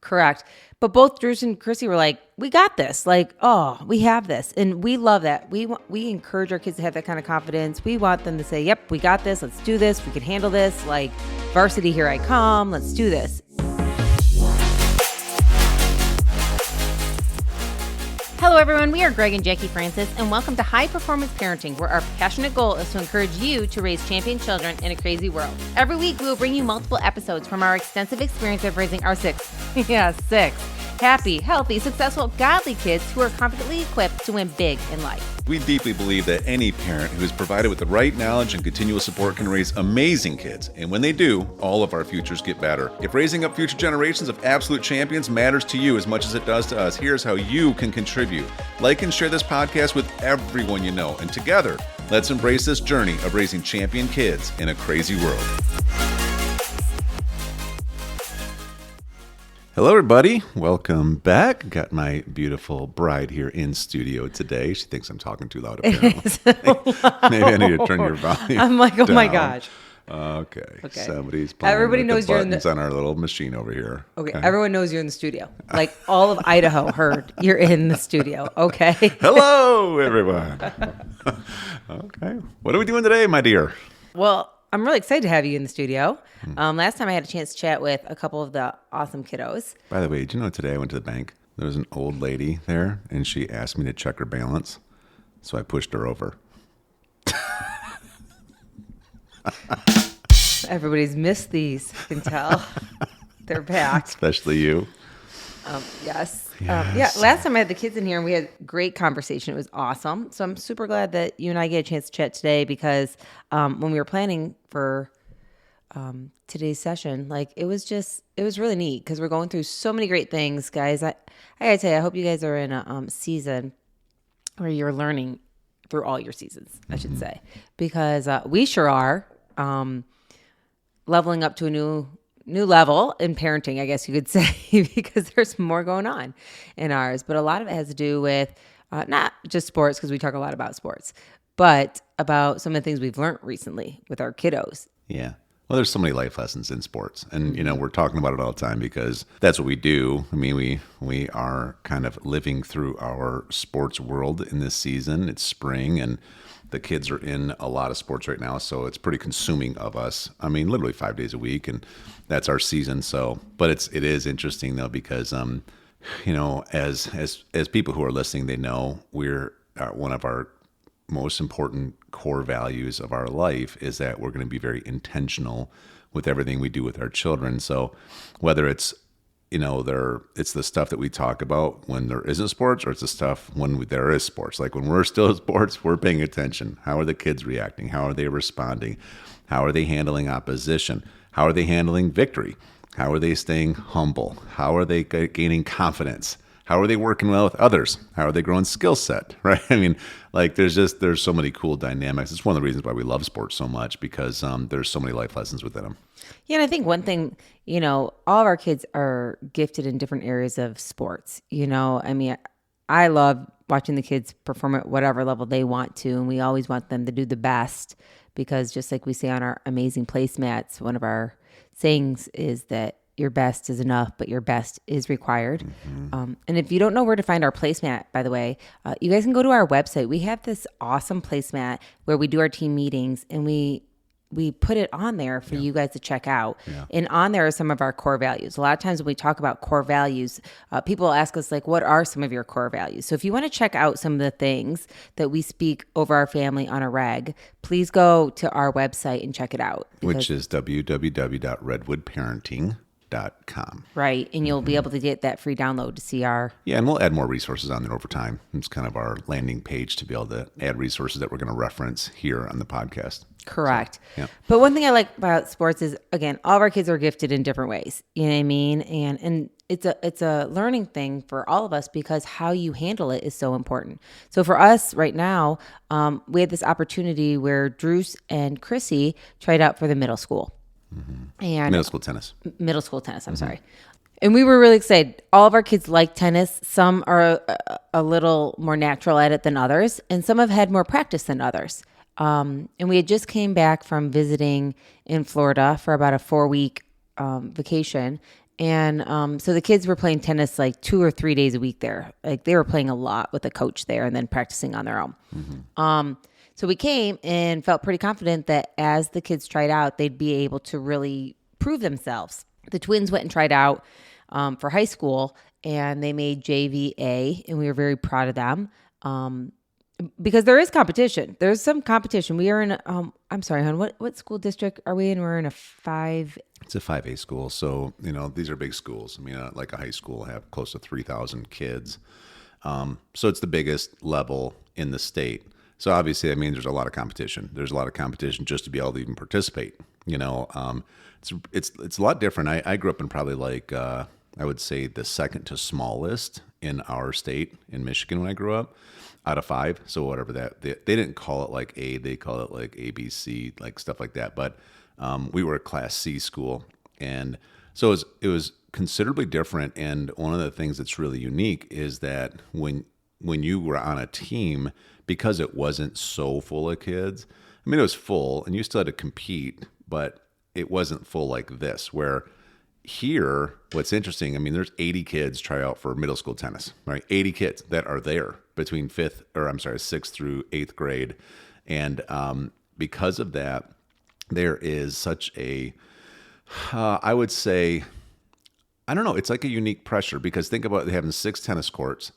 Correct. But both Drews and Chrissy were like, we got this. Like, oh, we have this. And we love that. We encourage our kids to have that kind of confidence. We want them to say, yep, we got this. Let's do this. We can handle this. Like, varsity, here I come. Let's do this. Hello, everyone. We are Greg and Jacquie Francis, and welcome to High Performance Parenting, where our passionate goal is to encourage you to raise champion children in a crazy world. Every week, we will bring you multiple episodes from our extensive experience of raising our six happy, healthy, successful, godly kids who are confidently equipped to win big in life. We deeply believe that any parent who is provided with the right knowledge and continual support can raise amazing kids. And when they do, all of our futures get better. If raising up future generations of absolute champions matters to you as much as it does to us, here's how you can contribute. Like and share this podcast with everyone you know. And together, let's embrace this journey of raising champion kids in a crazy world. Hello, everybody. Welcome back. Got my beautiful bride here in studio today. She thinks I'm talking too loud, apparently. Maybe I need to turn your volume I'm like, oh down. my gosh. Okay. Okay. Somebody's playing Everybody with knows the you're in buttons on our little machine over here. Okay. Everyone knows you're in the studio. Like all of Idaho heard you're in the studio. Okay. Hello, everyone. Okay. What are we doing today, my dear? Well, I'm really excited to have you in the studio. Last time I had a chance to chat with a couple of the awesome kiddos. By the way, did you know today I went to the bank? There was an old lady there, and she asked me to check her balance. So I pushed her over. Everybody's missed these. You can tell. They're back. Especially you. Yes. Yeah. Last time I had the kids in here and we had great conversation. It was awesome. So I'm super glad that you and I get a chance to chat today because when we were planning for today's session, like it was really neat because we're going through so many great things, guys. I gotta tell you, I hope you guys are in a season where you're learning through all your seasons, I should say, because we sure are leveling up to a new level in parenting, I guess you could say, because there's more going on in ours. But a lot of it has to do with not just sports, because we talk a lot about sports, but about some of the things we've learned recently with our kiddos. Yeah. Well, there's so many life lessons in sports. And, you know, we're talking about it all the time because that's what we do. I mean, we are kind of living through our sports world in this season. It's spring and the kids are in a lot of sports right now, so it's pretty consuming of us. I mean, literally 5 days a week, and that's our season. So, but it is interesting though because, you know, as people who are listening, they know we're one of our most important core values of our life is that we're going to be very intentional with everything we do with our children. So, whether it's it's the stuff that we talk about when there isn't sports, or it's the stuff when there is sports. Like when we're still in sports, we're paying attention. How are the kids reacting? How are they responding? How are they handling opposition? How are they handling victory? How are they staying humble? How are they gaining confidence? How are they working well with others? How are they growing skill set, right? I mean, like there's so many cool dynamics. It's one of the reasons why we love sports so much because there's so many life lessons within them. Yeah, and I think one thing, you know, all of our kids are gifted in different areas of sports. You know, I mean, I love watching the kids perform at whatever level they want to, and we always want them to do the best because just like we say on our amazing placemats, one of our sayings is that your best is enough, but your best is required. Mm-hmm. And if you don't know where to find our placemat, by the way, you guys can go to our website. We have this awesome placemat where we do our team meetings and we put it on there for you guys to check out. Yeah. And on there are some of our core values. A lot of times when we talk about core values, people ask us like, what are some of your core values? So if you want to check out some of the things that we speak over our family on a reg, please go to our website and check it out. Which is www.redwoodparenting.com. Right. And you'll be able to get that free download to see our... Yeah, and we'll add more resources on there over time. It's kind of our landing page to be able to add resources that we're going to reference here on the podcast. Correct. So, yeah. But one thing I like about sports is, again, all of our kids are gifted in different ways. You know what I mean? And it's a learning thing for all of us because how you handle it is so important. So for us right now, we had this opportunity where Drews and Chrissy tried out for the middle school. Mm-hmm. And middle school tennis, I'm sorry. And we were really excited. All of our kids like tennis. Some are a little more natural at it than others, and some have had more practice than others. And we had just came back from visiting in Florida for about a 4-week vacation. And so the kids were playing tennis like 2 or 3 days a week there. Like they were playing a lot with a coach there and then practicing on their own. So we came and felt pretty confident that as the kids tried out, they'd be able to really prove themselves. The twins went and tried out for high school, and they made JVA, and we were very proud of them because there is competition. There's some competition. We are in I'm sorry, hon, what school district are we in? We're in a 5. It's a 5A school. So, these are big schools. I mean, like a high school have close to 3,000 kids. So it's the biggest level in the state. So obviously that means there's a lot of competition. There's a lot of competition just to be able to even participate. It's a lot different. I grew up in probably like, I would say the second to smallest in our state in Michigan when I grew up out of 5. So whatever they didn't call it like A, they call it like ABC, like stuff like that. But we were a Class C school. And so it was considerably different. And one of the things that's really unique is that when you were on a team, because it wasn't so full of kids, I mean, it was full and you still had to compete, but it wasn't full like this, where here, what's interesting, I mean, there's 80 kids try out for middle school tennis, right? 80 kids that are there between 6th through 8th grade. And because of that, there is such a, I would say, I don't know, it's like a unique pressure, because think about having 6 tennis courts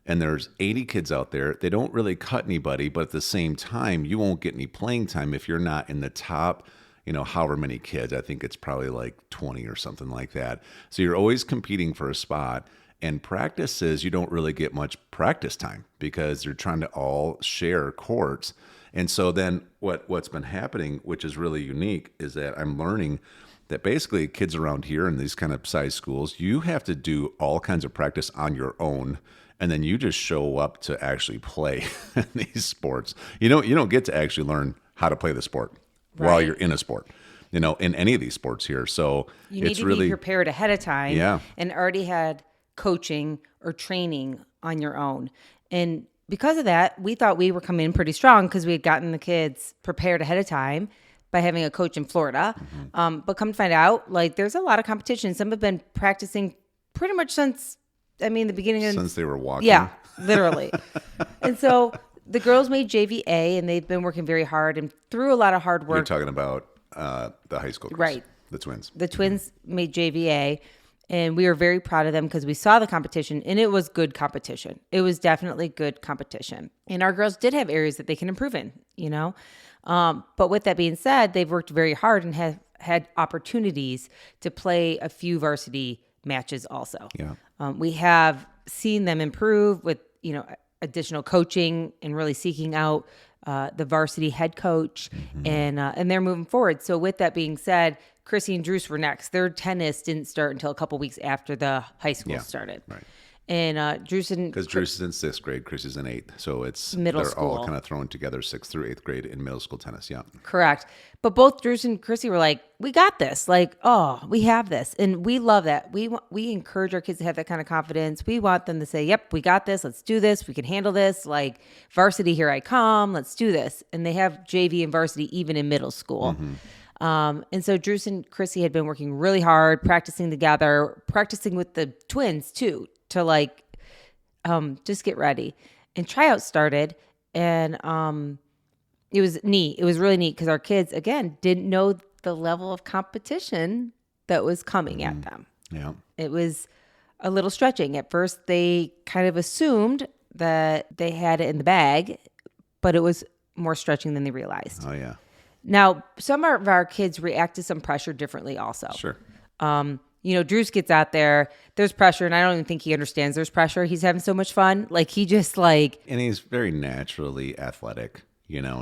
and there's 80 kids out there. They don't really cut anybody, but at the same time, you won't get any playing time if you're not in the top, however many kids. I think it's probably like 20 or something like that. So you're always competing for a spot. And practices, you don't really get much practice time because you're trying to all share courts. And so then what's been happening, which is really unique, is that I'm learning that basically kids around here in these kind of size schools, you have to do all kinds of practice on your own. And then you just show up to actually play these sports. You don't get to actually learn how to play the sport while you're in a sport, in any of these sports here. So you need to be prepared ahead of time and already had coaching or training on your own. And because of that, we thought we were coming in pretty strong because we had gotten the kids prepared ahead of time by having a coach in Florida. But come to find out, like, there's a lot of competition. Some have been practicing pretty much since, the beginning of... Since they were walking. Yeah, literally. And so the girls made JVA, and they've been working very hard. And through a lot of hard work... You're talking about the high school girls. Right. The twins. The twins made JVA, and we were very proud of them because we saw the competition, and it was good competition. It was definitely good competition. And our girls did have areas that they can improve in, But with that being said, they've worked very hard and have had opportunities to play a few varsity matches also. Yeah. We have seen them improve with, additional coaching and really seeking out the varsity head coach, and they're moving forward. So with that being said, Chrissy and Drews were next. Their tennis didn't start until a couple weeks after the high school started. Right. And Drews because Drews is in 6th grade, Chris is in 8th, so it's middle they're school. all kind of thrown together 6th through 8th grade in middle school tennis. Yeah, correct. But both Drews and Chrissy were like, "We got this! Like, oh, we have this," and we love that. We encourage our kids to have that kind of confidence. We want them to say, "Yep, we got this. Let's do this. We can handle this. Like varsity, here I come. Let's do this." And they have JV and varsity even in middle school. And so Drews and Chrissy had been working really hard, practicing together, practicing with the twins too, to just get ready. And tryouts started, and it was neat. It was really neat because our kids, again, didn't know the level of competition that was coming at them. Yeah. It was a little stretching. At first, they kind of assumed that they had it in the bag, but it was more stretching than they realized. Oh, yeah. Now, some of our kids react to some pressure differently also. Sure. Drews gets out there, there's pressure, and I don't even think he understands there's pressure. He's having so much fun. Like, he just And he's very naturally athletic,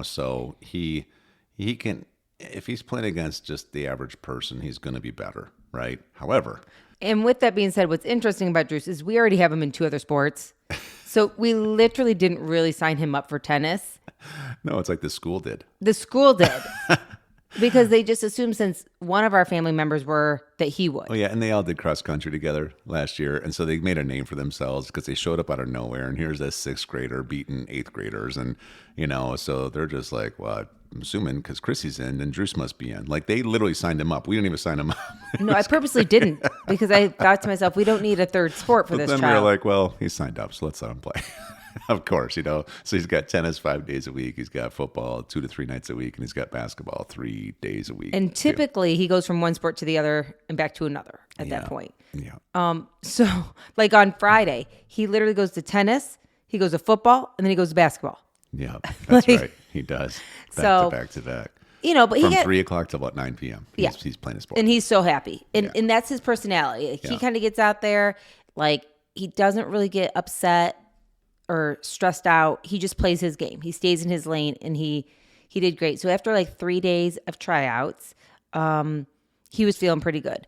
so he can, if he's playing against just the average person, he's going to be better, right? However. And with that being said, what's interesting about Drews is we already have him in 2 other sports. So we literally didn't really sign him up for tennis. No, it's like the school did. The school did. Because they just assumed since one of our family members were that he would. Oh yeah, and they all did cross country together last year, and so they made a name for themselves because they showed up out of nowhere. And here's this sixth grader beating eighth graders, and so they're just like, well, I'm assuming because Chrissy's in, then Drews must be in. Like they literally signed him up. We didn't even sign him up. No, I purposely didn't because I thought to myself, we don't need a third sport for But this then child. we were like, well, he's signed up, so let's let him play. Of course, So he's got tennis 5 days a week. He's got football 2 to 3 nights a week, and he's got basketball 3 days a week. And too. typically he goes from one sport to the other and back to another at that point. Yeah. So like on Friday, he literally goes to tennis, he goes to football, and then he goes to basketball. Yeah, that's Like- right. He does. So- Back to back. But he From get 3 o'clock till about 9 p.m. He's playing a sport. and he's so happy. And Yeah. and that's his personality. He Yeah. kind of gets out there, like he doesn't really get upset or stressed out. He just plays his game. He stays in his lane, and he did great. So after like 3 days of tryouts, he was feeling pretty good.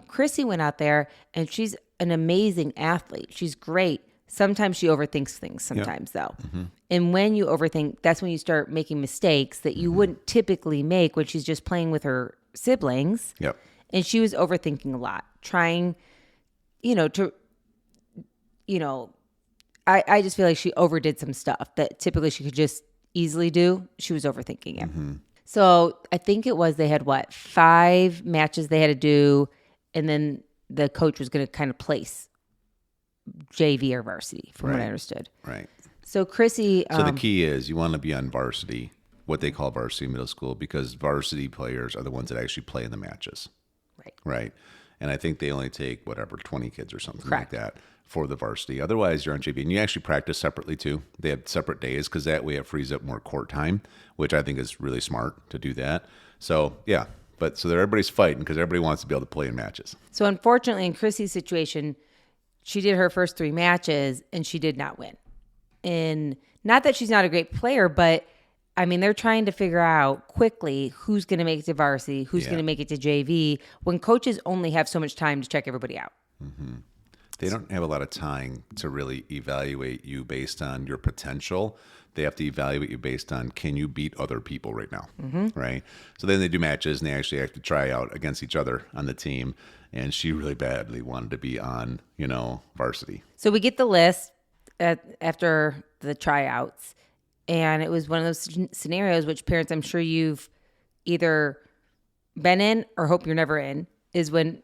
Chrissy went out there, and she's an amazing athlete. She's great. Sometimes she overthinks things sometimes though. And when you overthink, that's when you start making mistakes that you wouldn't typically make when she's just playing with her siblings. Yep. And she was overthinking a lot, trying, I just feel like she overdid some stuff that typically she could just easily do. She was overthinking it. So I think it was, they had 5 matches they had to do. And then the coach was going to kind of place JV or varsity from what I understood. Right. So Chrissy, So the key is you want to be on varsity, what they call varsity middle school, because varsity players are the ones that actually play in the matches. right. Right. And I think they only take 20 kids or something Correct. like that for the varsity. Otherwise, you're on JV. And you actually practice separately too. They have separate days because that way it frees up more court time, which I think is really smart to do that. So, yeah. But so everybody's fighting because everybody wants to be able to play in matches. So unfortunately, in Chrissy's situation, she did her first 3 matches and she did not win. And not that she's not a great player, but I mean, they're trying to figure out quickly who's going to make it to varsity, who's going to make it to JV, when coaches only have so much time to check everybody out. They don't have a lot of time to really evaluate you based on your potential. They have to evaluate you based on, can you beat other people right now, right? So then they do matches, and they actually have to try out against each other on the team. And she really badly wanted to be on, varsity. So we get the list after the tryouts, and it was one of those scenarios which parents, I'm sure you've either been in or hope you're never in, is when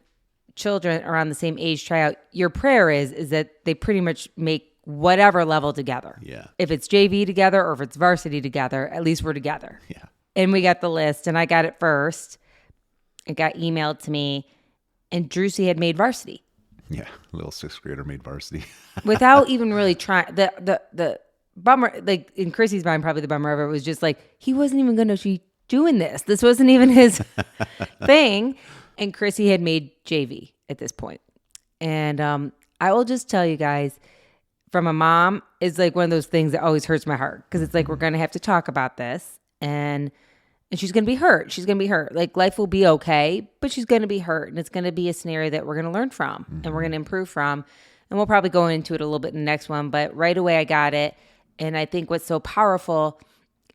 children around the same age try out. Your prayer is that they pretty much make whatever level together. Yeah. If it's JV together or if it's varsity together, at least we're together. Yeah. And we got the list, and I got it first. It got emailed to me, and Drusy had made varsity Yeah. Little 6th grader made varsity. without even really trying. The bummer, like in Chrissy's mind, probably the bummer of it was just like, he wasn't even going to be doing this. This wasn't even his thing. And Chrissy had made JV at this point. And I will just tell you guys, from a mom, it's like one of those things that always hurts my heart, because it's like, we're going to have to talk about this, and she's going to be hurt. She's going to be hurt. Like, life will be okay, but she's going to be hurt, and it's going to be a scenario that we're going to learn from and we're going to improve from. And we'll probably go into it a little bit in the next one, but right away I got it. And I think what's so powerful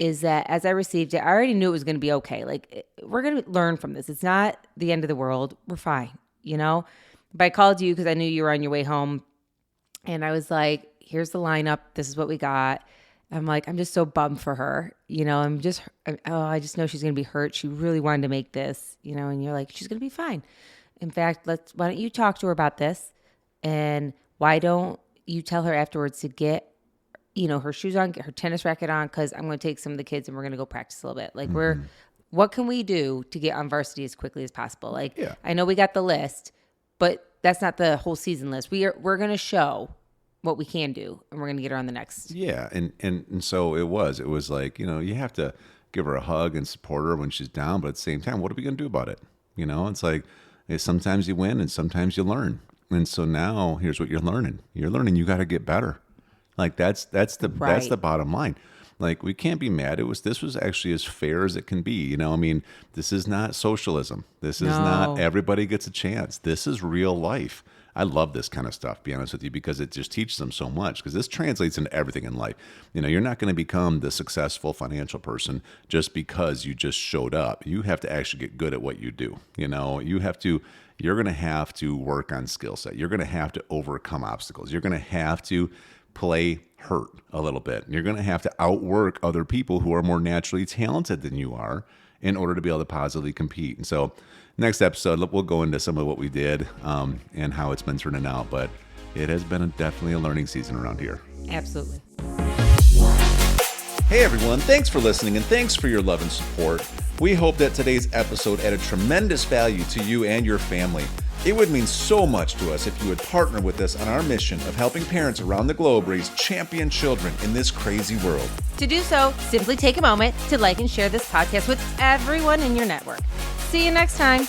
is that as I received it, I already knew it was going to be okay. Like, we're going to learn from this. It's not the end of the world. We're fine, But I called you because I knew you were on your way home. And I was like, here's the lineup. This is what we got. I'm like, I'm just so bummed for her. I just know she's going to be hurt. She really wanted to make this, and you're like, she's going to be fine. In fact, why don't you talk to her about this? And why don't you tell her afterwards to get, her shoes on, get her tennis racket on, because I'm going to take some of the kids and we're going to go practice a little bit. Like, what can we do to get on varsity as quickly as possible? Like, I know we got the list, but that's not the whole season list. We're going to show what we can do, and we're going to get her on the next. Yeah. And so it was like, you have to give her a hug and support her when she's down, but at the same time, what are we going to do about it? It's like, sometimes you win and sometimes you learn. And so now here's what you're learning. You're learning you got to get better. Like that's the bottom line. Like, we can't be mad. This was actually as fair as it can be. This is not socialism. This is not everybody gets a chance. This is real life. I love this kind of stuff, to be honest with you, because it just teaches them so much, because this translates into everything in life. You're not going to become the successful financial person just because you just showed up. You have to actually get good at what you do. You're going to have to work on skill set. You're going to have to overcome obstacles. You're going to have to play hurt a little bit. You're going to have to outwork other people who are more naturally talented than you are in order to be able to positively compete. And so next episode, we'll go into some of what we did and how it's been turning out. But it has been definitely a learning season around here. Absolutely. Hey everyone, thanks for listening and thanks for your love and support. We hope that today's episode added tremendous value to you and your family. It would mean so much to us if you would partner with us on our mission of helping parents around the globe raise champion children in this crazy world. To do so, simply take a moment to like and share this podcast with everyone in your network. See you next time.